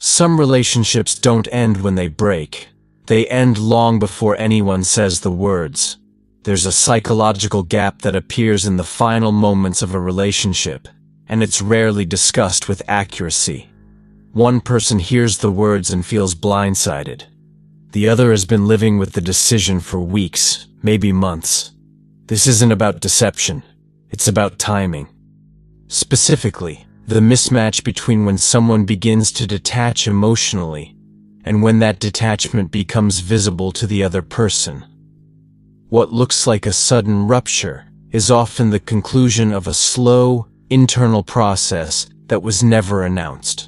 Some relationships don't end when they break. They end long before anyone says the words. There's a psychological gap that appears in the final moments of a relationship, and it's rarely discussed with accuracy. One person hears the words and feels blindsided. The other has been living with the decision for weeks, maybe months. This isn't about deception. It's about timing. Specifically, the mismatch between when someone begins to detach emotionally and when that detachment becomes visible to the other person. What looks like a sudden rupture is often the conclusion of a slow, internal process that was never announced.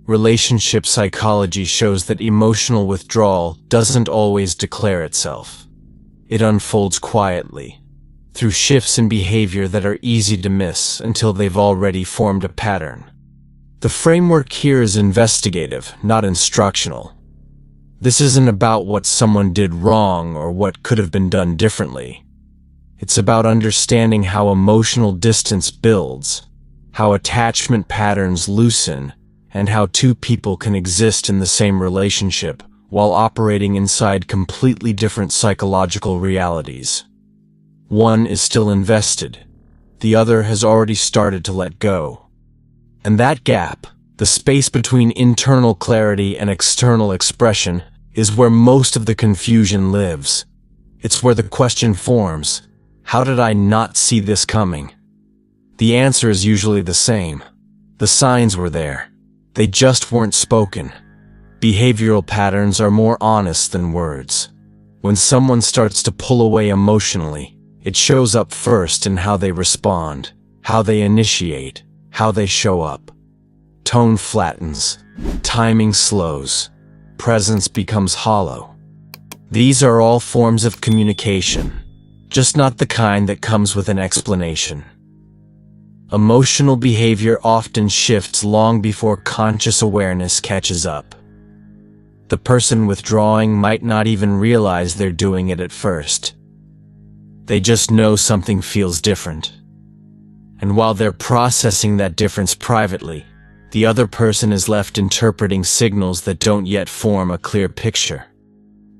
Relationship psychology shows that emotional withdrawal doesn't always declare itself. It unfolds quietly, through shifts in behavior that are easy to miss until they've already formed a pattern. The framework here is investigative, not instructional. This isn't about what someone did wrong or what could have been done differently. It's about understanding how emotional distance builds, how attachment patterns loosen, and how two people can exist in the same relationship while operating inside completely different psychological realities. One is still invested. The other has already started to let go. And that gap, the space between internal clarity and external expression, is where most of the confusion lives. It's where the question forms, how did I not see this coming? The answer is usually the same. The signs were there. They just weren't spoken. Behavioral patterns are more honest than words. When someone starts to pull away emotionally, it shows up first in how they respond, how they initiate, how they show up. Tone flattens, timing slows, presence becomes hollow. These are all forms of communication, just not the kind that comes with an explanation. Emotional behavior often shifts long before conscious awareness catches up. The person withdrawing might not even realize they're doing it at first. They just know something feels different. And while they're processing that difference privately, the other person is left interpreting signals that don't yet form a clear picture.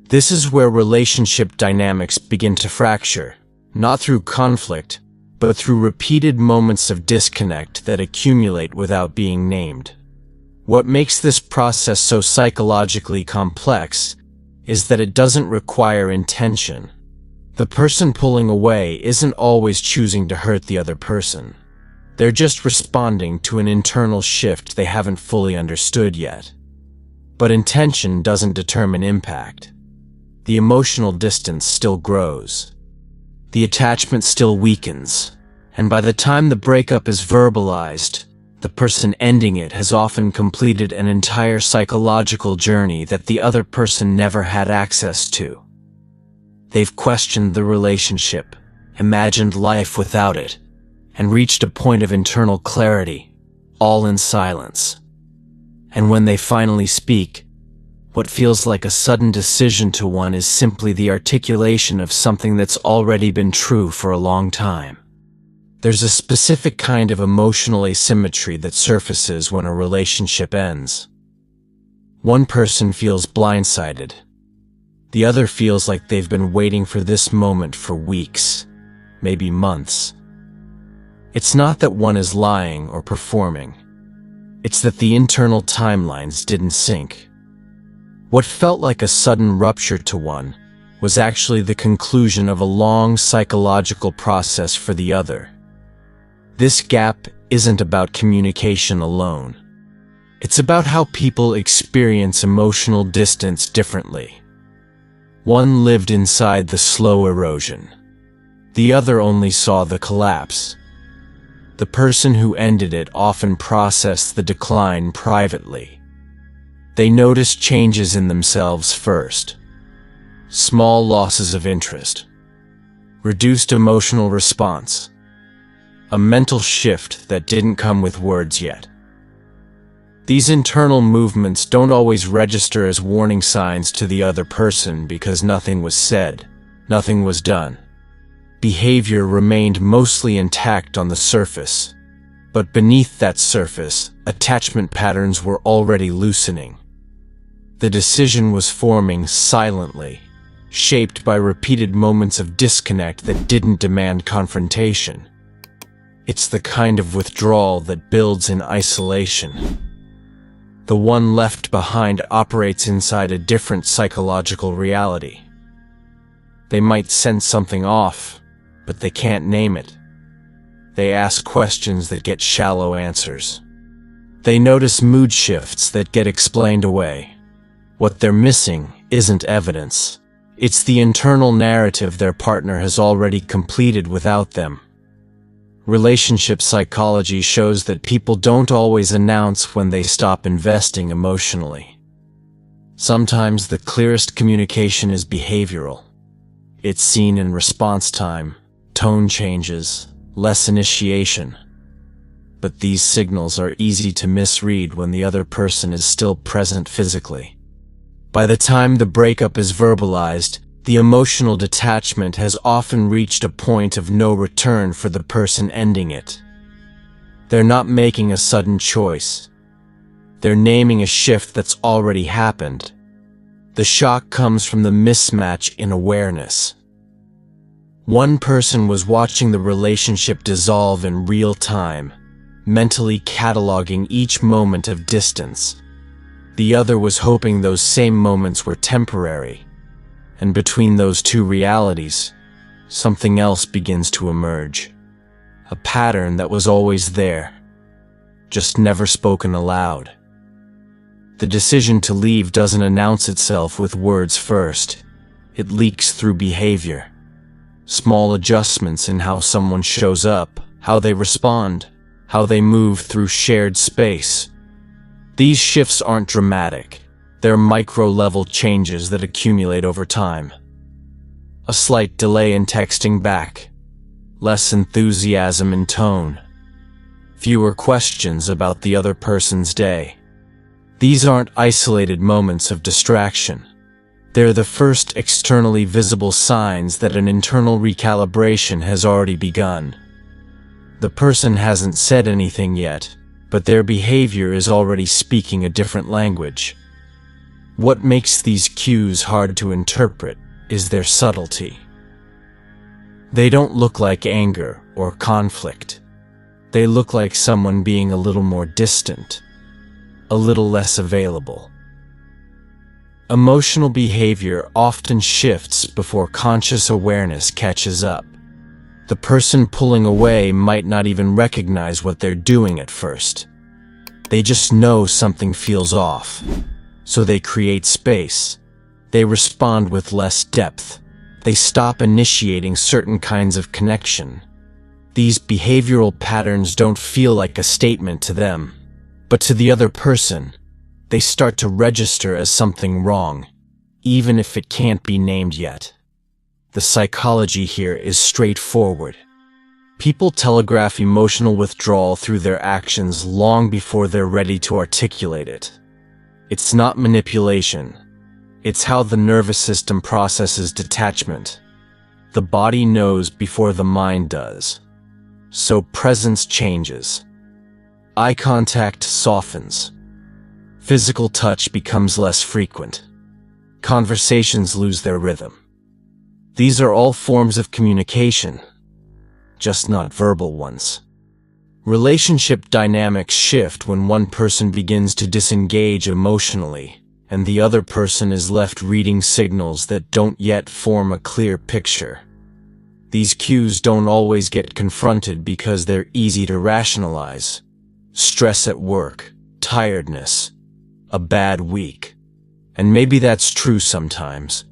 This is where relationship dynamics begin to fracture, not through conflict, but through repeated moments of disconnect that accumulate without being named. What makes this process so psychologically complex is that it doesn't require intention. The person pulling away isn't always choosing to hurt the other person. They're just responding to an internal shift they haven't fully understood yet. But intention doesn't determine impact. The emotional distance still grows. The attachment still weakens. And by the time the breakup is verbalized, the person ending it has often completed an entire psychological journey that the other person never had access to. They've questioned the relationship, imagined life without it, and reached a point of internal clarity, all in silence. And when they finally speak, what feels like a sudden decision to one is simply the articulation of something that's already been true for a long time. There's a specific kind of emotional asymmetry that surfaces when a relationship ends. One person feels blindsided. The other feels like they've been waiting for this moment for weeks, maybe months. It's not that one is lying or performing. It's that the internal timelines didn't sync. What felt like a sudden rupture to one was actually the conclusion of a long psychological process for the other. This gap isn't about communication alone. It's about how people experience emotional distance differently. One lived inside the slow erosion. The other only saw the collapse. The person who ended it often processed the decline privately. They noticed changes in themselves first. Small losses of interest. Reduced emotional response. A mental shift that didn't come with words yet. These internal movements don't always register as warning signs to the other person because nothing was said, nothing was done. Behavior remained mostly intact on the surface, But beneath that surface, attachment patterns were already loosening. The decision was forming silently, shaped by repeated moments of disconnect that didn't demand confrontation. It's the kind of withdrawal that builds in isolation. The one left behind operates inside a different psychological reality. They might sense something off, but they can't name it. They ask questions that get shallow answers. They notice mood shifts that get explained away. What they're missing isn't evidence. It's the internal narrative their partner has already completed without them. Relationship psychology shows that people don't always announce when they stop investing emotionally. Sometimes the clearest communication is behavioral. It's seen in response time, tone changes, less initiation. But these signals are easy to misread when the other person is still present physically. By the time the breakup is verbalized, the emotional detachment has often reached a point of no return for the person ending it. They're not making a sudden choice. They're naming a shift that's already happened. The shock comes from the mismatch in awareness. One person was watching the relationship dissolve in real time, mentally cataloging each moment of distance. The other was hoping those same moments were temporary. And between those two realities, something else begins to emerge. A pattern that was always there, just never spoken aloud. The decision to leave doesn't announce itself with words first. It leaks through behavior. Small adjustments in how someone shows up, how they respond, how they move through shared space. These shifts aren't dramatic. They're micro-level changes that accumulate over time. A slight delay in texting back, less enthusiasm in tone, fewer questions about the other person's day. These aren't isolated moments of distraction. They're the first externally visible signs that an internal recalibration has already begun. The person hasn't said anything yet, but their behavior is already speaking a different language. What makes these cues hard to interpret is their subtlety. They don't look like anger or conflict. They look like someone being a little more distant, a little less available. Emotional behavior often shifts before conscious awareness catches up. The person pulling away might not even recognize what they're doing at first. They just know something feels off. So they create space. They respond with less depth. They stop initiating certain kinds of connection. These behavioral patterns don't feel like a statement to them, but to the other person, they start to register as something wrong, even if it can't be named yet. The psychology here is straightforward. People telegraph emotional withdrawal through their actions long before they're ready to articulate it. It's not manipulation. It's how the nervous system processes detachment. The body knows before the mind does. So presence changes. Eye contact softens. Physical touch becomes less frequent. Conversations lose their rhythm. These are all forms of communication, just not verbal ones. Relationship dynamics shift when one person begins to disengage emotionally, and the other person is left reading signals that don't yet form a clear picture. These cues don't always get confronted because they're easy to rationalize. Stress at work, tiredness, a bad week. And maybe that's true sometimes.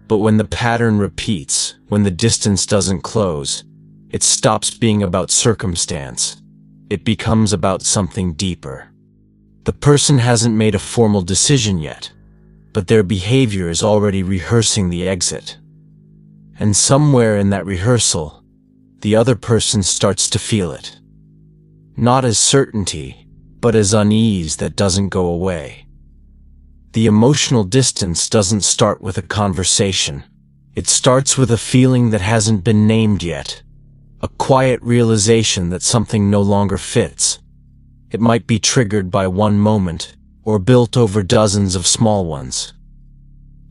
But when the pattern repeats, when the distance doesn't close, it stops being about circumstance. It becomes about something deeper. The person hasn't made a formal decision yet, but their behavior is already rehearsing the exit. And somewhere in that rehearsal, the other person starts to feel it. Not as certainty, but as unease that doesn't go away. The emotional distance doesn't start with a conversation. It starts with a feeling that hasn't been named yet. a quiet realization that something no longer fits. It might be triggered by one moment, or built over dozens of small ones.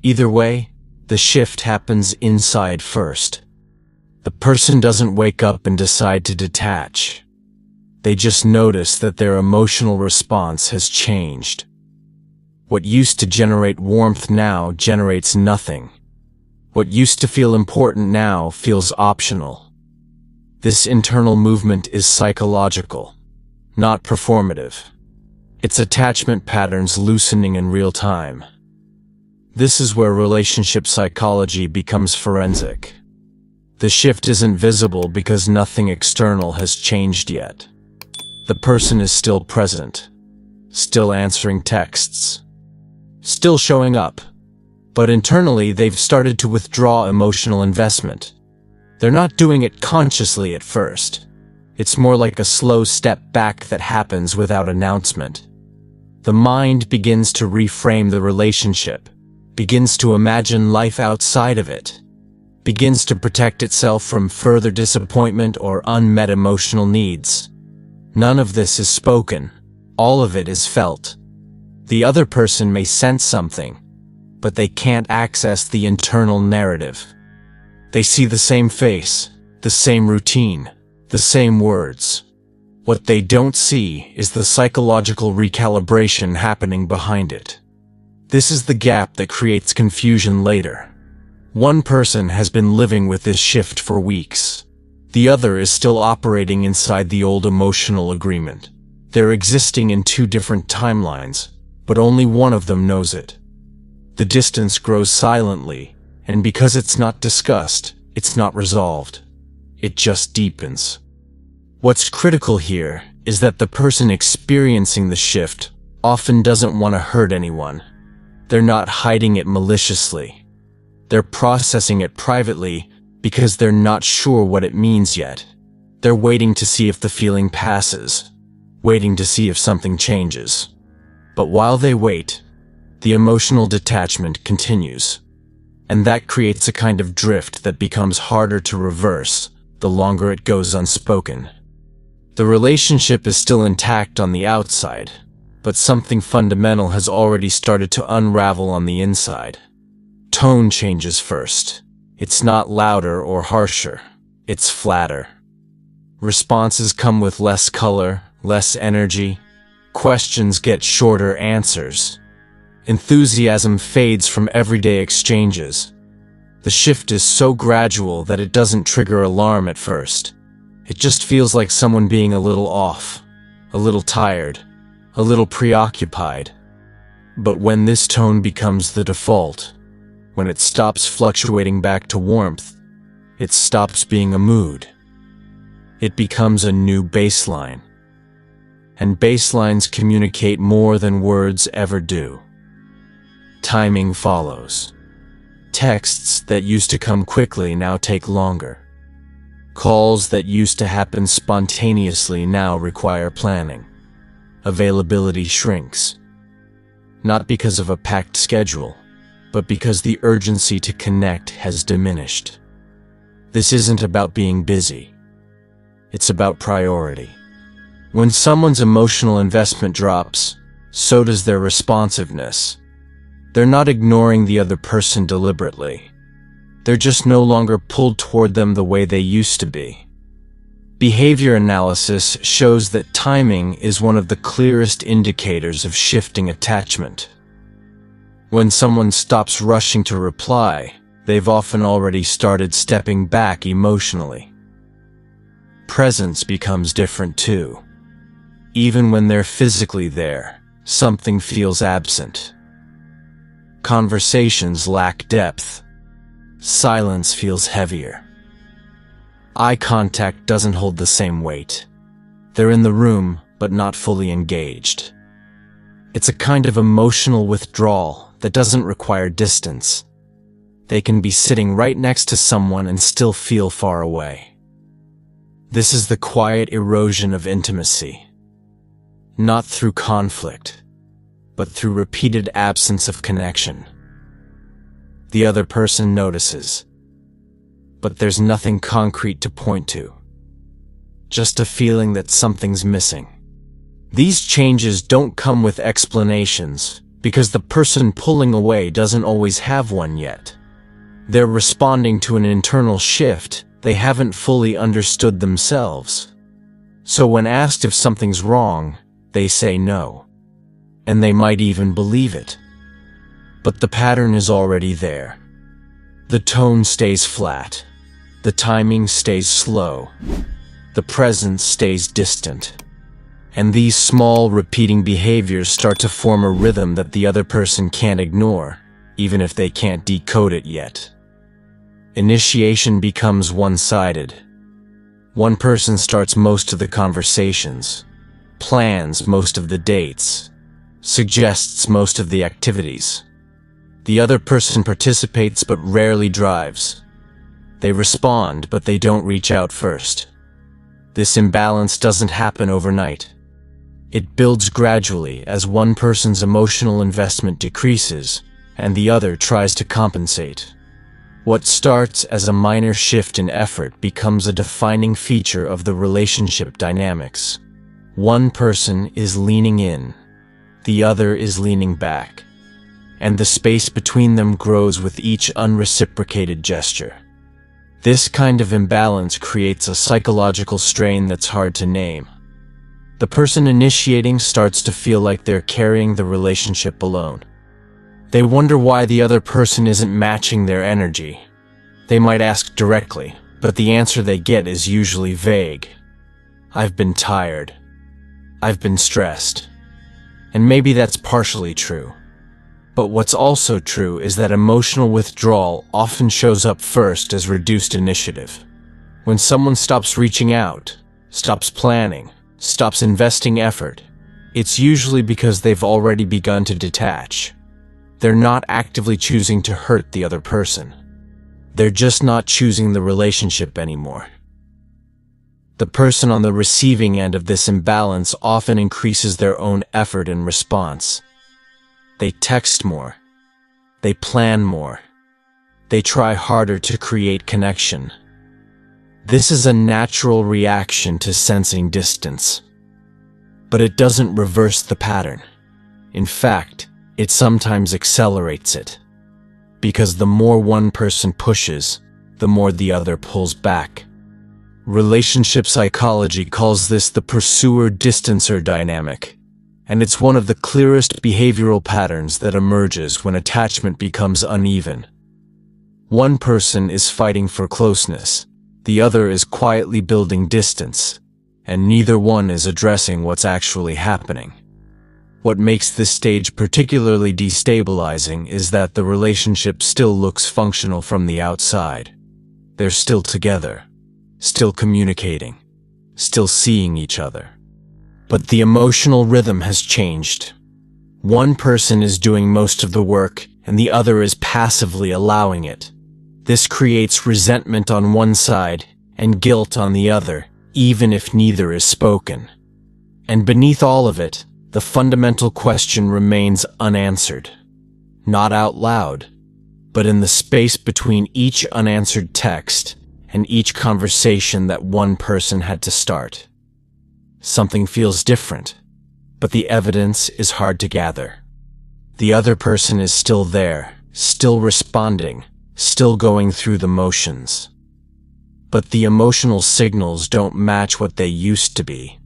Either way, the shift happens inside first. The person doesn't wake up and decide to detach. They just notice that their emotional response has changed. What used to generate warmth now generates nothing. What used to feel important now feels optional. This internal movement is psychological, not performative. It's attachment patterns loosening in real time. This is where relationship psychology becomes forensic. The shift isn't visible because nothing external has changed yet. The person is still present, still answering texts, still showing up, but internally they've started to withdraw emotional investment. They're not doing it consciously at first. It's more like a slow step back that happens without announcement. The mind begins to reframe the relationship, begins to imagine life outside of it, begins to protect itself from further disappointment or unmet emotional needs. None of this is spoken. All of it is felt. The other person may sense something, but they can't access the internal narrative. They see the same face, the same routine, the same words. What they don't see is the psychological recalibration happening behind it. This is the gap that creates confusion later. One person has been living with this shift for weeks. The other is still operating inside the old emotional agreement. They're existing in two different timelines, but only one of them knows it. The distance grows silently, and because it's not discussed, it's not resolved. It just deepens. What's critical here is that the person experiencing the shift often doesn't want to hurt anyone. They're not hiding it maliciously. They're processing it privately because they're not sure what it means yet. They're waiting to see if the feeling passes, waiting to see if something changes. But while they wait, the emotional detachment continues. And that creates a kind of drift that becomes harder to reverse the longer it goes unspoken. The relationship is still intact on the outside, but something fundamental has already started to unravel on the inside. Tone changes first. It's not louder or harsher. It's flatter. Responses come with less color, less energy. Questions get shorter answers. Enthusiasm fades from everyday exchanges. The shift is so gradual that it doesn't trigger alarm at first. It just feels like someone being a little off, a little tired, a little preoccupied. But when this tone becomes the default, when it stops fluctuating back to warmth, it stops being a mood. It becomes a new baseline. And baselines communicate more than words ever do. Timing follows. Texts that used to come quickly now take longer. Calls that used to happen spontaneously now require planning. Availability shrinks. Not because of a packed schedule, but because the urgency to connect has diminished. This isn't about being busy. It's about priority. When someone's emotional investment drops, so does their responsiveness. They're not ignoring the other person deliberately. They're just no longer pulled toward them the way they used to be. Behavior analysis shows that timing is one of the clearest indicators of shifting attachment. When someone stops rushing to reply, they've often already started stepping back emotionally. Presence becomes different too. Even when they're physically there, something feels absent. Conversations lack depth. Silence feels heavier. Eye contact doesn't hold the same weight. They're in the room, but not fully engaged. It's a kind of emotional withdrawal that doesn't require distance. They can be sitting right next to someone and still feel far away. This is the quiet erosion of intimacy. Not through conflict, but through repeated absence of connection. The other person notices, but there's nothing concrete to point to. just a feeling that something's missing. These changes don't come with explanations, because the person pulling away doesn't always have one yet. They're responding to an internal shift they haven't fully understood themselves. So when asked if something's wrong, they say no. And they might even believe it. But the pattern is already there. The tone stays flat. The timing stays slow. The presence stays distant. And these small, repeating behaviors start to form a rhythm that the other person can't ignore, even if they can't decode it yet. Initiation becomes one-sided. One person starts most of the conversations, plans most of the dates, suggests most of the activities. The other person participates but rarely drives. They respond, but they don't reach out first. This imbalance doesn't happen overnight. It builds gradually as one person's emotional investment decreases and the other tries to compensate. What starts as a minor shift in effort becomes a defining feature of the relationship dynamics. One person is leaning in, the other is leaning back, and the space between them grows with each unreciprocated gesture. This kind of imbalance creates a psychological strain that's hard to name. The person initiating starts to feel like they're carrying the relationship alone. They wonder why the other person isn't matching their energy. They might ask directly, but the answer they get is usually vague. I've been tired. I've been stressed. And maybe that's partially true. But what's also true is that emotional withdrawal often shows up first as reduced initiative. When someone stops reaching out, stops planning, stops investing effort, it's usually because they've already begun to detach. They're not actively choosing to hurt the other person. They're just not choosing the relationship anymore. The person on the receiving end of this imbalance often increases their own effort in response. They text more. They plan more. They try harder to create connection. This is a natural reaction to sensing distance. But it doesn't reverse the pattern. In fact, it sometimes accelerates it. Because the more one person pushes, the more the other pulls back. Relationship psychology calls this the pursuer-distancer dynamic, and it's one of the clearest behavioral patterns that emerges when attachment becomes uneven. One person is fighting for closeness, the other is quietly building distance, and neither one is addressing what's actually happening. What makes this stage particularly destabilizing is that the relationship still looks functional from the outside. They're still together, still communicating, still seeing each other. But the emotional rhythm has changed. One person is doing most of the work, and the other is passively allowing it. This creates resentment on one side and guilt on the other, even if neither is spoken. And beneath all of it, the fundamental question remains unanswered. Not out loud, but in the space between each unanswered text and each conversation that one person had to start. Something feels different, but the evidence is hard to gather. The other person is still there, still responding, still going through the motions. But the emotional signals don't match what they used to be.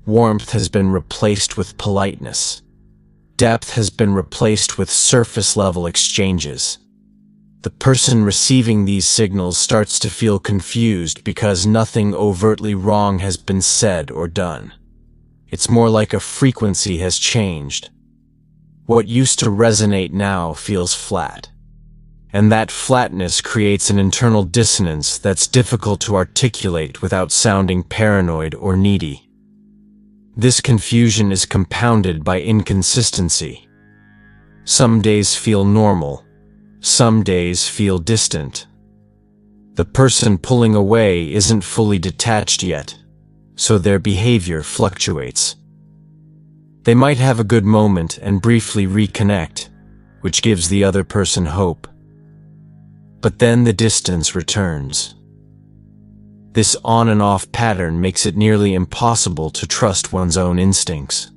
Warmth has been replaced with politeness. Depth has been replaced with surface-level exchanges. The person receiving these signals starts to feel confused because nothing overtly wrong has been said or done. It's more like a frequency has changed. What used to resonate now feels flat. And that flatness creates an internal dissonance that's difficult to articulate without sounding paranoid or needy. This confusion is compounded by inconsistency. Some days feel normal. Some days feel distant. The person pulling away isn't fully detached yet, so their behavior fluctuates. They might have a good moment and briefly reconnect, which gives the other person hope. But then the distance returns. This on and off pattern makes it nearly impossible to trust one's own instincts.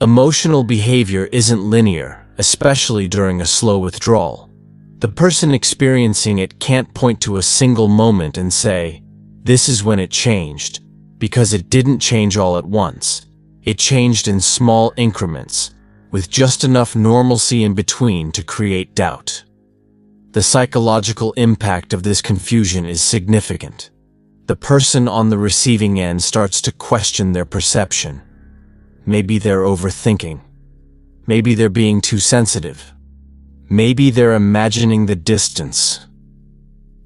Emotional behavior isn't linear, especially during a slow withdrawal. The person experiencing it can't point to a single moment and say, "This is when it changed," because it didn't change all at once. It changed in small increments, with just enough normalcy in between to create doubt. The psychological impact of this confusion is significant. The person on the receiving end starts to question their perception. Maybe they're overthinking. Maybe they're being too sensitive. Maybe they're imagining the distance.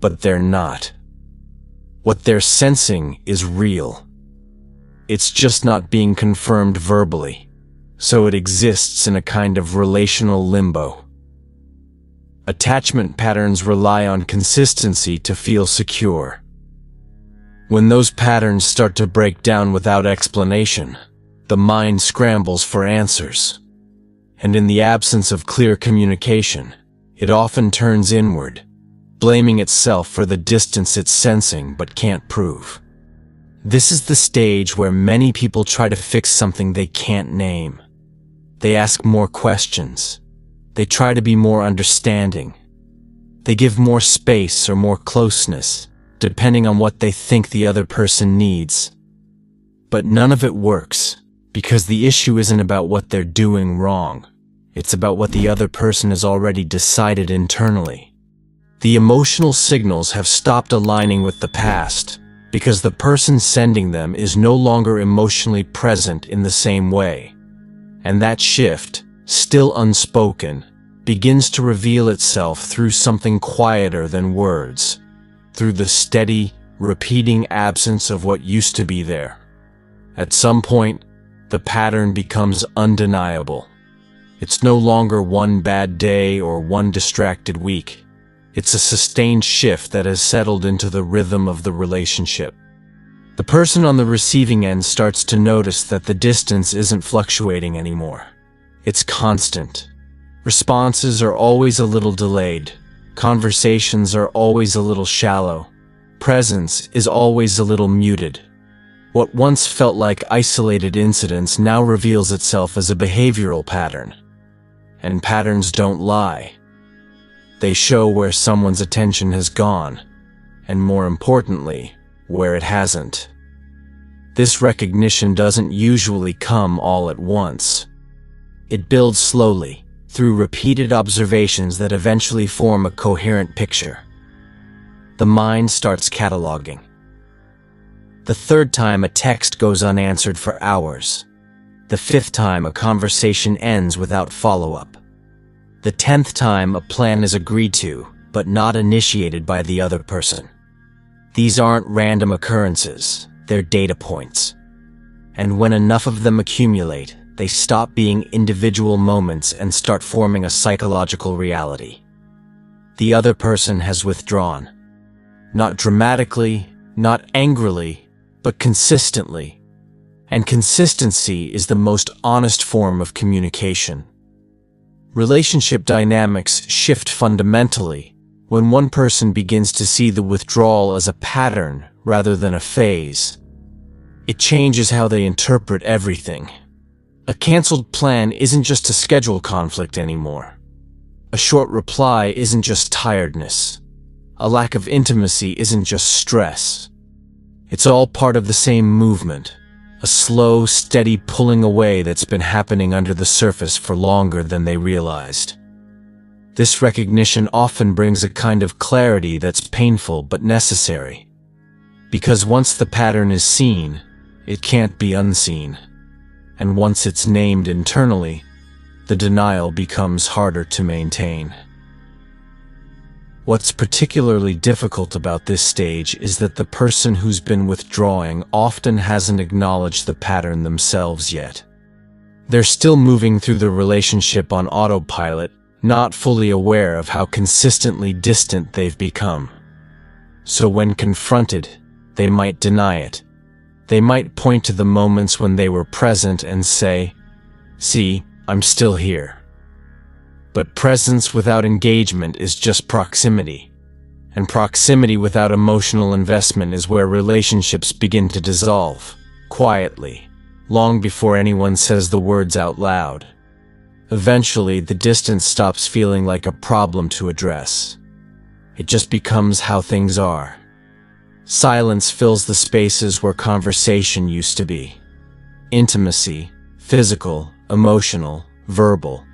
But they're not. What they're sensing is real. It's just not being confirmed verbally, so it exists in a kind of relational limbo. Attachment patterns rely on consistency to feel secure. When those patterns start to break down without explanation, the mind scrambles for answers. And in the absence of clear communication, it often turns inward, blaming itself for the distance it's sensing but can't prove. This is the stage where many people try to fix something they can't name. They ask more questions. They try to be more understanding. They give more space or more closeness, depending on what they think the other person needs. But none of it works, because the issue isn't about what they're doing wrong. It's about what the other person has already decided internally. The emotional signals have stopped aligning with the past, because the person sending them is no longer emotionally present in the same way. And that shift, still unspoken, begins to reveal itself through something quieter than words, through the steady, repeating absence of what used to be there. At some point, the pattern becomes undeniable. It's no longer one bad day or one distracted week. It's a sustained shift that has settled into the rhythm of the relationship. The person on the receiving end starts to notice that the distance isn't fluctuating anymore. It's constant. Responses are always a little delayed. Conversations are always a little shallow. Presence is always a little muted. What once felt like isolated incidents now reveals itself as a behavioral pattern. And patterns don't lie. They show where someone's attention has gone, and more importantly, where it hasn't. This recognition doesn't usually come all at once. It builds slowly, through repeated observations that eventually form a coherent picture. The mind starts cataloging. The third time a text goes unanswered for hours. The fifth time a conversation ends without follow-up. The 10th time a plan is agreed to, but not initiated by the other person. These aren't random occurrences, they're data points. And when enough of them accumulate, they stop being individual moments and start forming a psychological reality. The other person has withdrawn. Not dramatically, not angrily, but consistently. And consistency is the most honest form of communication. Relationship dynamics shift fundamentally when one person begins to see the withdrawal as a pattern rather than a phase. It changes how they interpret everything. A canceled plan isn't just a schedule conflict anymore. A short reply isn't just tiredness. A lack of intimacy isn't just stress. It's all part of the same movement. A slow, steady pulling away that's been happening under the surface for longer than they realized. This recognition often brings a kind of clarity that's painful but necessary. Because once the pattern is seen, it can't be unseen. And once it's named internally, the denial becomes harder to maintain. What's particularly difficult about this stage is that the person who's been withdrawing often hasn't acknowledged the pattern themselves yet. They're still moving through the relationship on autopilot, not fully aware of how consistently distant they've become. So when confronted, they might deny it. They might point to the moments when they were present and say, "See, I'm still here." But presence without engagement is just proximity. And proximity without emotional investment is where relationships begin to dissolve, quietly, long before anyone says the words out loud. Eventually, the distance stops feeling like a problem to address. It just becomes how things are. Silence fills the spaces where conversation used to be. Intimacy, physical, emotional, verbal,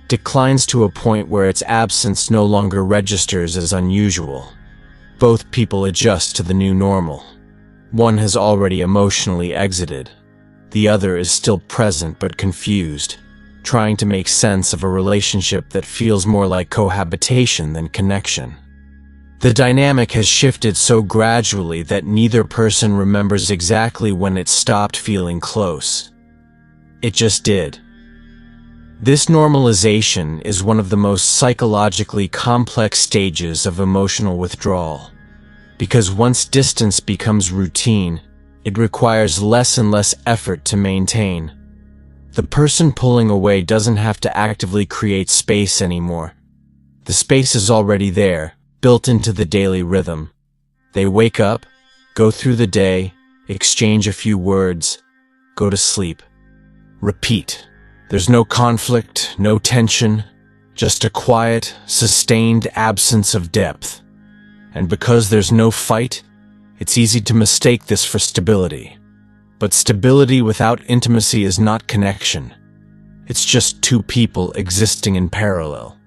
declines to a point where its absence no longer registers as unusual. Both people adjust to the new normal. One has already emotionally exited. The other is still present but confused, trying to make sense of a relationship that feels more like cohabitation than connection. The dynamic has shifted so gradually that neither person remembers exactly when it stopped feeling close. It just did. This normalization is one of the most psychologically complex stages of emotional withdrawal, because once distance becomes routine, it requires less and less effort to maintain. The person pulling away doesn't have to actively create space anymore. The space is already there, built into the daily rhythm. They wake up, go through the day, exchange a few words, go to sleep. Repeat. There's no conflict, no tension, just a quiet, sustained absence of depth. And because there's no fight, it's easy to mistake this for stability. But stability without intimacy is not connection. It's just two people existing in parallel.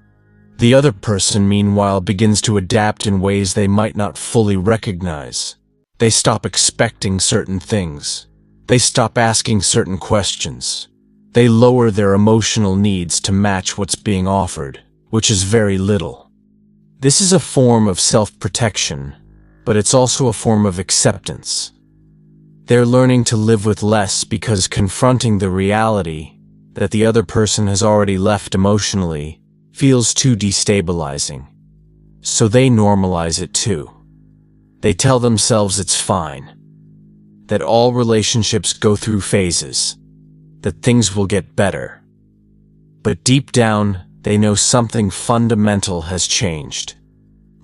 The other person, meanwhile, begins to adapt in ways they might not fully recognize. They stop expecting certain things. They stop asking certain questions. They lower their emotional needs to match what's being offered, which is very little. This is a form of self-protection, but it's also a form of acceptance. They're learning to live with less because confronting the reality that the other person has already left emotionally feels too destabilizing. So they normalize it too. They tell themselves it's fine, that all relationships go through phases, that things will get better. But deep down, they know something fundamental has changed.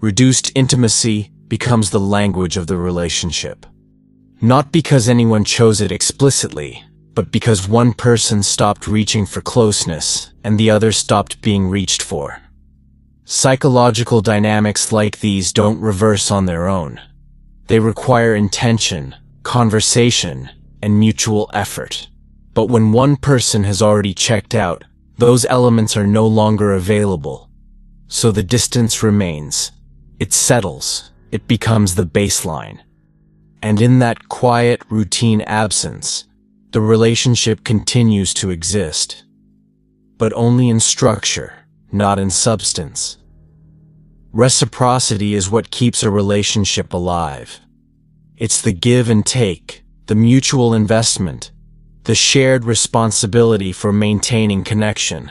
Reduced intimacy becomes the language of the relationship. Not because anyone chose it explicitly, but because one person stopped reaching for closeness and the other stopped being reached for. Psychological dynamics like these don't reverse on their own. They require intention, conversation, and mutual effort. But when one person has already checked out, those elements are no longer available. So the distance remains. It settles. It becomes the baseline. And in that quiet, routine absence, the relationship continues to exist. But only in structure, not in substance. Reciprocity is what keeps a relationship alive. It's the give and take, the mutual investment, the shared responsibility for maintaining connection.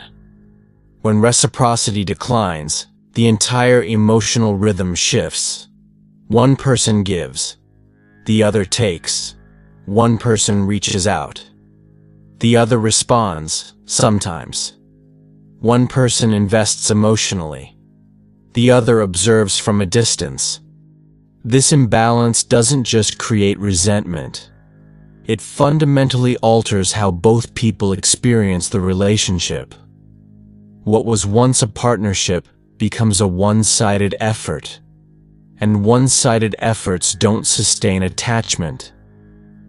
When reciprocity declines, the entire emotional rhythm shifts. One person gives, the other takes. One person reaches out, the other responds, sometimes. One person invests emotionally, the other observes from a distance. This imbalance doesn't just create resentment. It fundamentally alters how both people experience the relationship. What was once a partnership becomes a one-sided effort. And one-sided efforts don't sustain attachment.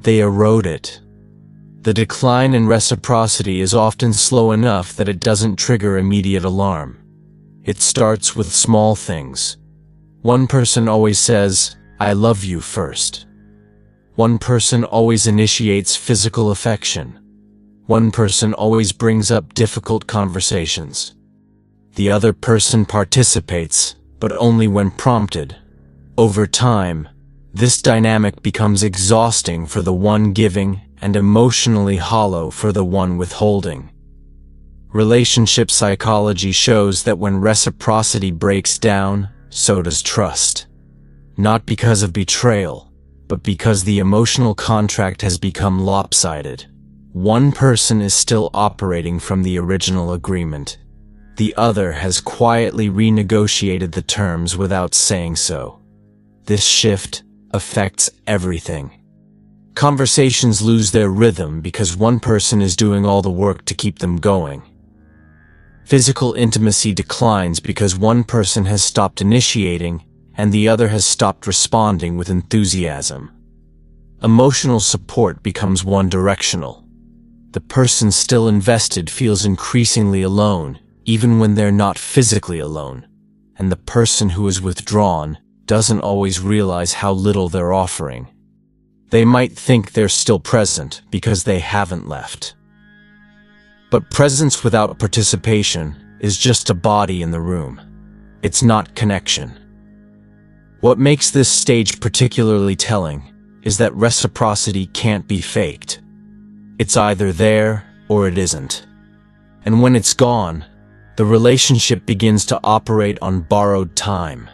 They erode it. The decline in reciprocity is often slow enough that it doesn't trigger immediate alarm. It starts with small things. One person always says, "I love you" first. One person always initiates physical affection. One person always brings up difficult conversations. The other person participates, but only when prompted. Over time, this dynamic becomes exhausting for the one giving and emotionally hollow for the one withholding. Relationship psychology shows that when reciprocity breaks down, so does trust. Not because of betrayal, but because the emotional contract has become lopsided. One person is still operating from the original agreement. The other has quietly renegotiated the terms without saying so. This shift affects everything. Conversations lose their rhythm because one person is doing all the work to keep them going. Physical intimacy declines because one person has stopped initiating and the other has stopped responding with enthusiasm. Emotional support becomes one-directional. The person still invested feels increasingly alone, even when they're not physically alone, and the person who is withdrawn doesn't always realize how little they're offering. They might think they're still present because they haven't left. But presence without participation is just a body in the room. It's not connection. What makes this stage particularly telling is that reciprocity can't be faked. It's either there or it isn't. And when it's gone, the relationship begins to operate on borrowed time.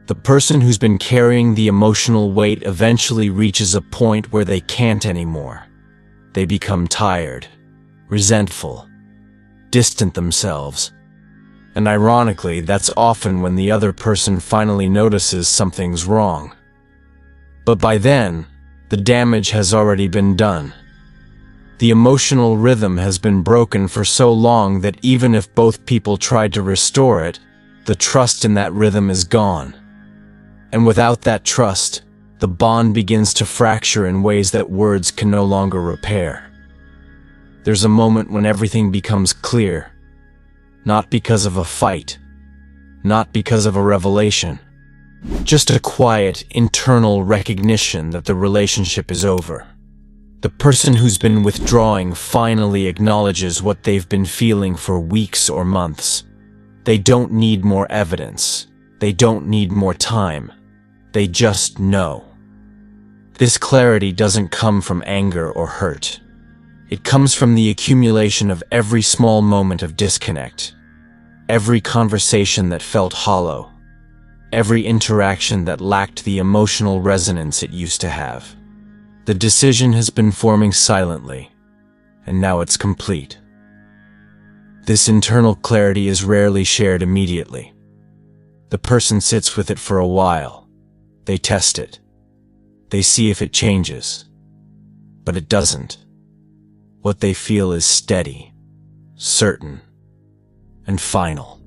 The person who's been carrying the emotional weight eventually reaches a point where they can't anymore. They become tired, resentful, distant themselves. And ironically, that's often when the other person finally notices something's wrong. But by then, the damage has already been done. The emotional rhythm has been broken for so long that even if both people tried to restore it, the trust in that rhythm is gone. And without that trust, the bond begins to fracture in ways that words can no longer repair. There's a moment when everything becomes clear, not because of a fight, not because of a revelation, just a quiet, internal recognition that the relationship is over. The person who's been withdrawing finally acknowledges what they've been feeling for weeks or months. They don't need more evidence. They don't need more time. They just know. This clarity doesn't come from anger or hurt. It comes from the accumulation of every small moment of disconnect, every conversation that felt hollow, every interaction that lacked the emotional resonance it used to have. The decision has been forming silently, and now it's complete. This internal clarity is rarely shared immediately. The person sits with it for a while. They test it. They see if it changes. But it doesn't. What they feel is steady, certain, and final.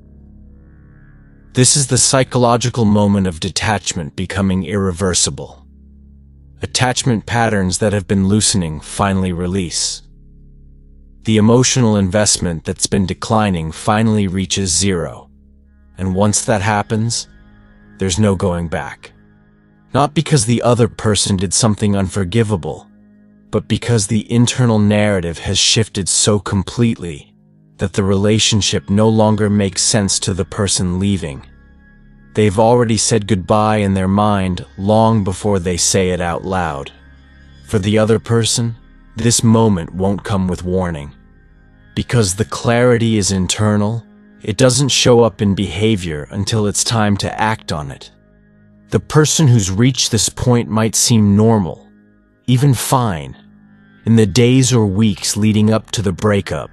This is the psychological moment of detachment becoming irreversible. Attachment patterns that have been loosening finally release. The emotional investment that's been declining finally reaches zero. And once that happens, there's no going back. Not because the other person did something unforgivable, but because the internal narrative has shifted so completely that the relationship no longer makes sense to the person leaving. They've already said goodbye in their mind long before they say it out loud. For the other person, this moment won't come with warning. Because the clarity is internal, it doesn't show up in behavior until it's time to act on it. The person who's reached this point might seem normal, even fine, in the days or weeks leading up to the breakup.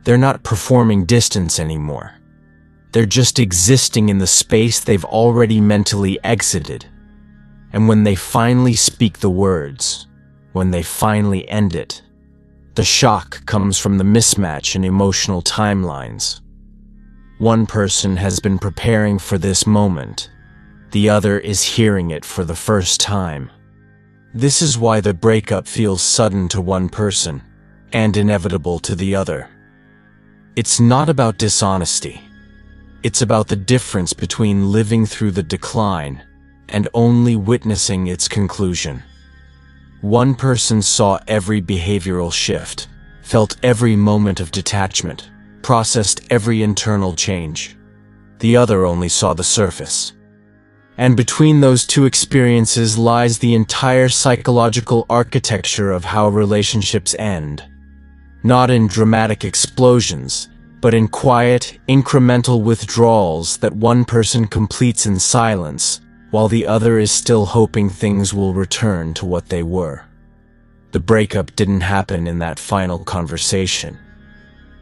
They're not performing distance anymore. They're just existing in the space they've already mentally exited. And when they finally speak the words, when they finally end it, the shock comes from the mismatch in emotional timelines. One person has been preparing for this moment. The other is hearing it for the first time. This is why the breakup feels sudden to one person and inevitable to the other. It's not about dishonesty. It's about the difference between living through the decline and only witnessing its conclusion. One person saw every behavioral shift, felt every moment of detachment, processed every internal change. The other only saw the surface. And between those two experiences lies the entire psychological architecture of how relationships end. Not in dramatic explosions, but in quiet, incremental withdrawals that one person completes in silence, while the other is still hoping things will return to what they were. The breakup didn't happen in that final conversation.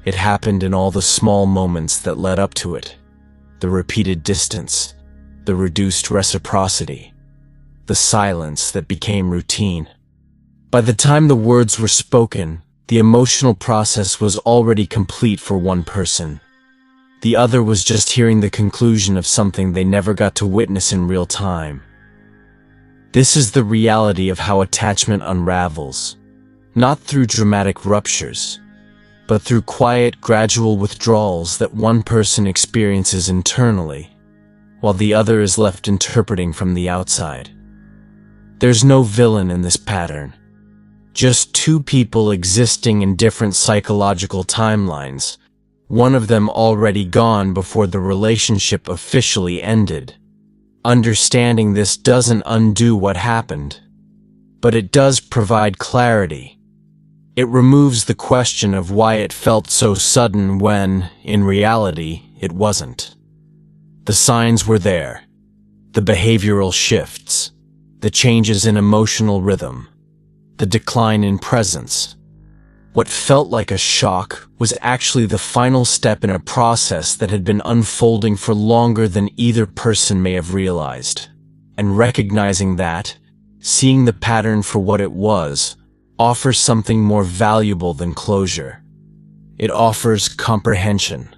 It happened in all the small moments that led up to it. The repeated distance, the reduced reciprocity, the silence that became routine. By the time the words were spoken, the emotional process was already complete for one person. The other was just hearing the conclusion of something they never got to witness in real time. This is the reality of how attachment unravels, not through dramatic ruptures, but through quiet, gradual withdrawals that one person experiences internally, while the other is left interpreting from the outside. There's no villain in this pattern, just two people existing in different psychological timelines, one of them already gone before the relationship officially ended. Understanding this doesn't undo what happened, but it does provide clarity. It removes the question of why it felt so sudden when, in reality, it wasn't. The signs were there. The behavioral shifts, the changes in emotional rhythm, the decline in presence. What felt like a shock was actually the final step in a process that had been unfolding for longer than either person may have realized. And recognizing that, seeing the pattern for what it was, offers something more valuable than closure. It offers comprehension.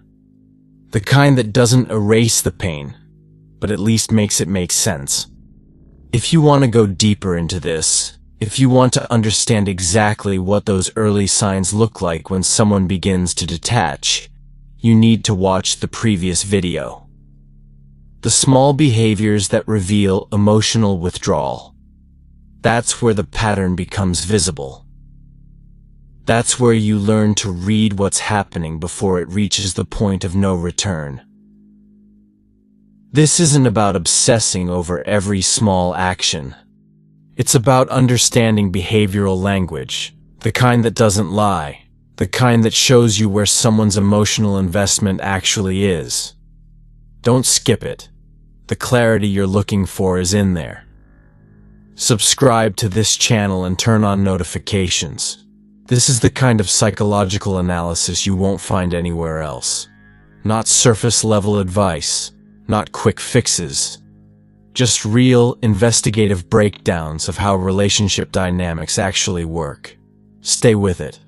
The kind that doesn't erase the pain, but at least makes it make sense. If you want to go deeper into this, if you want to understand exactly what those early signs look like when someone begins to detach, you need to watch the previous video. The small behaviors that reveal emotional withdrawal. That's where the pattern becomes visible. That's where you learn to read what's happening before it reaches the point of no return. This isn't about obsessing over every small action. It's about understanding behavioral language, the kind that doesn't lie, the kind that shows you where someone's emotional investment actually is. Don't skip it. The clarity you're looking for is in there. Subscribe to this channel and turn on notifications. This is the kind of psychological analysis you won't find anywhere else. Not surface-level advice, not quick fixes. Just real, investigative breakdowns of how relationship dynamics actually work. Stay with it.